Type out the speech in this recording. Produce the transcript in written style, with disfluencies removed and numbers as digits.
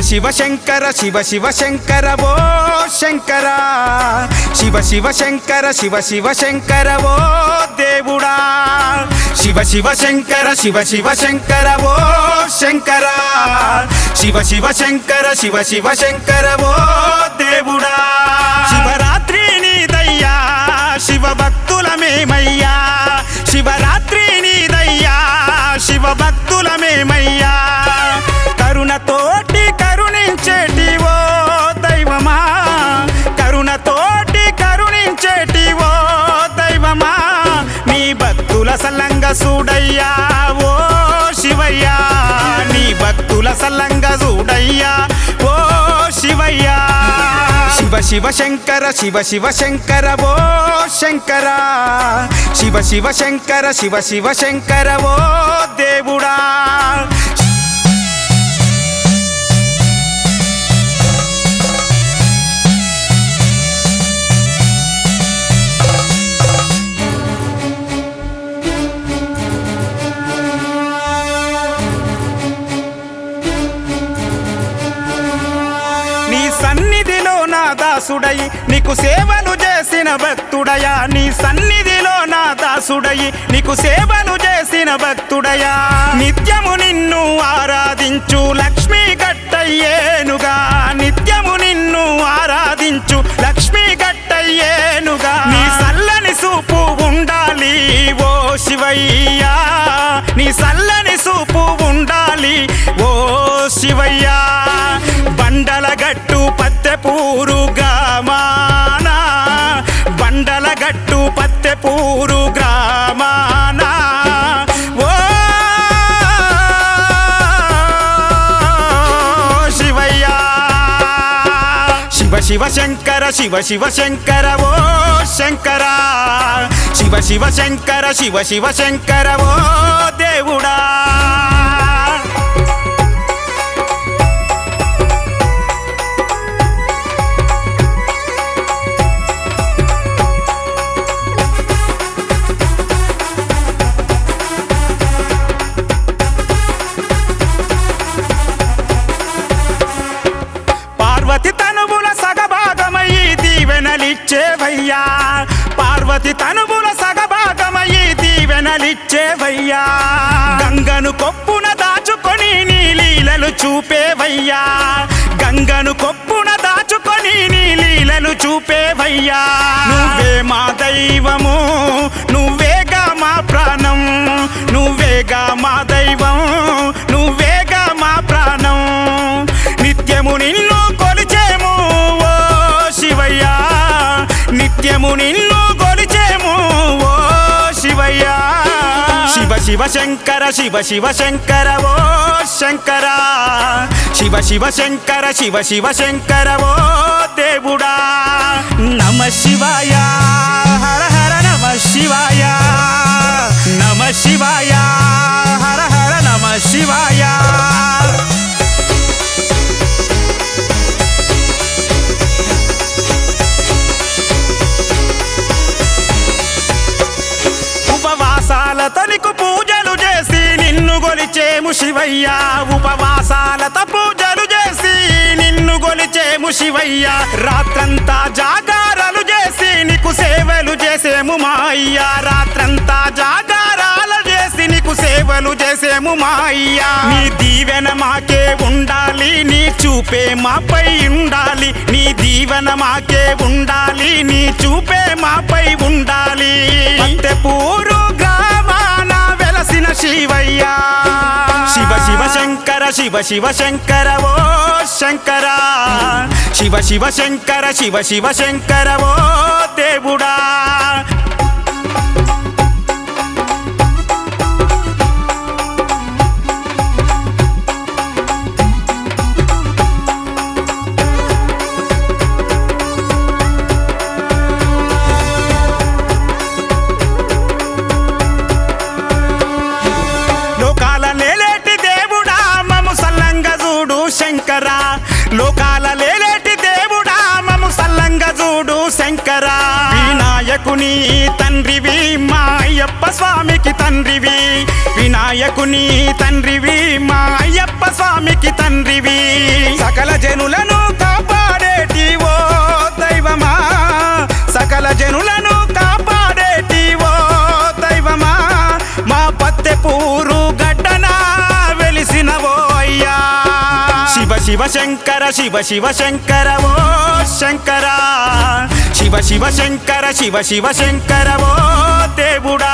శివ శంకర శివ శివ శంకర ఓ శంకర శివ శివ శంకర శివ శివ శంకర ఓ దేవుడా శివ శివ శంకర శివ శివ శంకర ఓ శంకర శివ శివ శంకర శివ శివ శంకర ఓ దేవుడా శివరాత్రి నీదయ్యా శివ భక్తులమేమయ్యా శివరాత్రి నీదయ్యా శివ భక్తులమేమయ్యా కరుణతోటి కరుణించేటి ఓ దైవమా కరుణతోటి కరుణించేటి ఓ దైవమా నీ భక్తుల సల్లంగ చూడయ్యా ఓ శివయ్యా నీ భక్తుల సల్లంగ చూడయ్యా ఓ శివయ్యా శివ శివ శంకర శివ శివ శంకర ఓ శంకర శివ శివ శంకర శివ శివ శంకర ఓ దేవుడా సన్నిధిలో నా దాసుడై నీకు సేవలు చేసిన భక్తుడయా నీ సన్నిధిలో నా దాసుడై నీకు సేవలు చేసిన భక్తుడయా నిత్యము నిన్ను ఆరాధించు లక్ష్మీ గట్టయ్యేనుగా నిత్యము నిన్ను ఆరాధించు లక్ష్మీ గట్టయ్యేనుగా నీ సల్లని సూపు ఉండాలి ఓ శివయ్యా నీ సల్లని సూపు ఉండాలి ఓ శివయ్యా బండలగట్టు పత్తెపూరు గ్రామాన బండలగట్టు పత్తెపూరు గ్రామాన ఓ శివయ్యా శివ శివ శంకర శివ శివ శంకర ఓ శంకర శివ శివ శంకర శివ శివ శంకర ఓ దేవుడా పార్వతి తనువుల సగభాగమయ్యి దీవెనలిచ్చేవయ్యా పార్వతి తనువుల సగభాగమయ్యి దీవెనలిచ్చేవయ్యా గంగను కొప్పున దాచుకొని నీ లీలలు చూపేవయ్యా గంగను కొప్పున దాచుకొని నీ లీలలు చూపేవయ్యా నువ్వే మా దైవము నువ్వేగా మా ప్రాణం నువ్వేగా మా దైవం నువ్వేగా మా ప్రాణం నిత్యము నిన్ను కొలిచేము ఓ శివయ్యా నిత్యము నిన్ను కొలిచేము ఓ శివయ్యా శివ శివ శంకర శివ శివ శంకర ఓ శంకర శివ శివ శంకర శివ శివ శంకర ఓ దేవుడా నమ శివాయ హర హర నమ శివాయ నమ శివాయ హర హర నమ శివాయ ఉపవాసాలతో నీకు పూజలు చేసి నిన్ను గొలిచేము శివయ్యా ఉపవాసాలతో పూజలు చేసి నిన్ను గొలిచేము శివయ్యా రాత్రంతా జాగారాలు చేసి నీకు సేవలు చేసేము మా అయ్యా రాత్రంతా జాగారాలు చేసి నీకు సేవలు చేసేము మా అయ్యా నీ దీవెన మాకే ఉండాలి నీ చూపే మాపై ఉండాలి నీ దీవెన మాకే ఉండాలి నీ చూపే మాపై ఉండాలి పత్తెపూరు గ్రామాన వెలసిన శివయ్యా శివ శివ శంకర శివ శివ శంకర ఓ శంకర శివ శివ శంకర శివ శివ శంకర ఓ దేవుడా శంకర లోకాల లేలేటి దేవుడా మము సల్లంగ చూడు శంకర వినాయకుని తండ్రివి మా అయ్యప్ప స్వామికి తండ్రివి వినాయకుని తండ్రివి మా అయ్యప్ప స్వామికి తండ్రివి సకల సకల జనులను కాపాడేటివో దైవమా సకల జనులను కాపాడేటివో దైవమా మా పత్తెపూరు గడ్డనా వెలిసినవో అయ్యా శివ శివ శంకర శివ శివ శంకర ఓ శంకర శివ శివ శంకర శివ శివ శంకర ఓ దేవుడా